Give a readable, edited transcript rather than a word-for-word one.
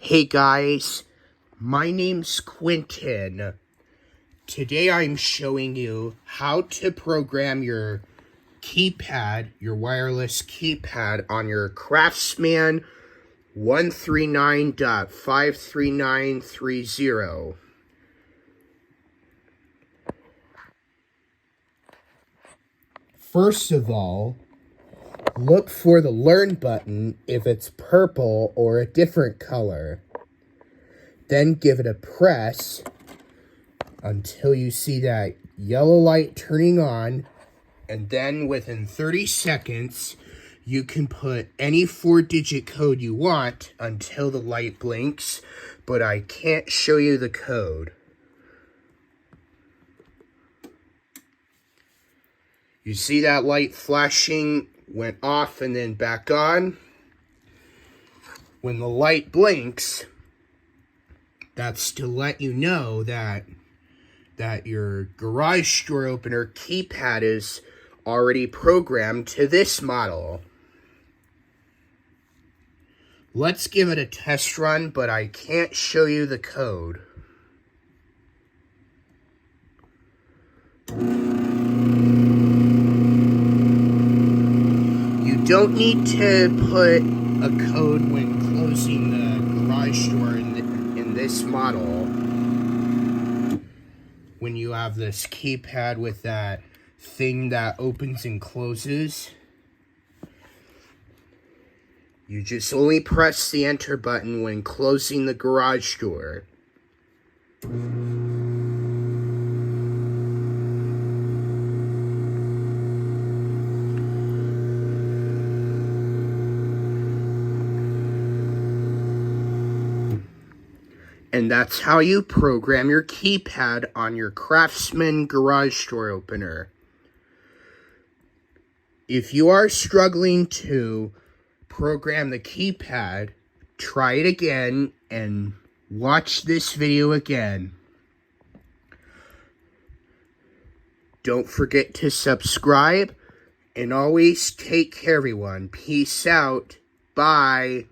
Hey guys, my name's Quentin. Today I'm showing you how to program your keypad, your wireless keypad on your Craftsman 139.53930. First of all, look for the Learn button if it's purple or a different color. Then give it a press until you see that yellow light turning on, and then within 30 seconds, you can put any 4-digit code you want until the light blinks, but I can't show you the code. You see that light flashing, went off and then back on. When the light blinks, that's to let you know that your garage door opener keypad is already programmed to this model. Let's give it a test run, but I can't show you the code. You don't need to put a code when closing the garage door in this model. When you have this keypad with that thing that opens and closes, you just only press the enter button when closing the garage door. And that's how you program your keypad on your Craftsman garage door opener. If you are struggling to program the keypad, try it again and watch this video again. Don't forget to subscribe and always take care, everyone. Peace out. Bye.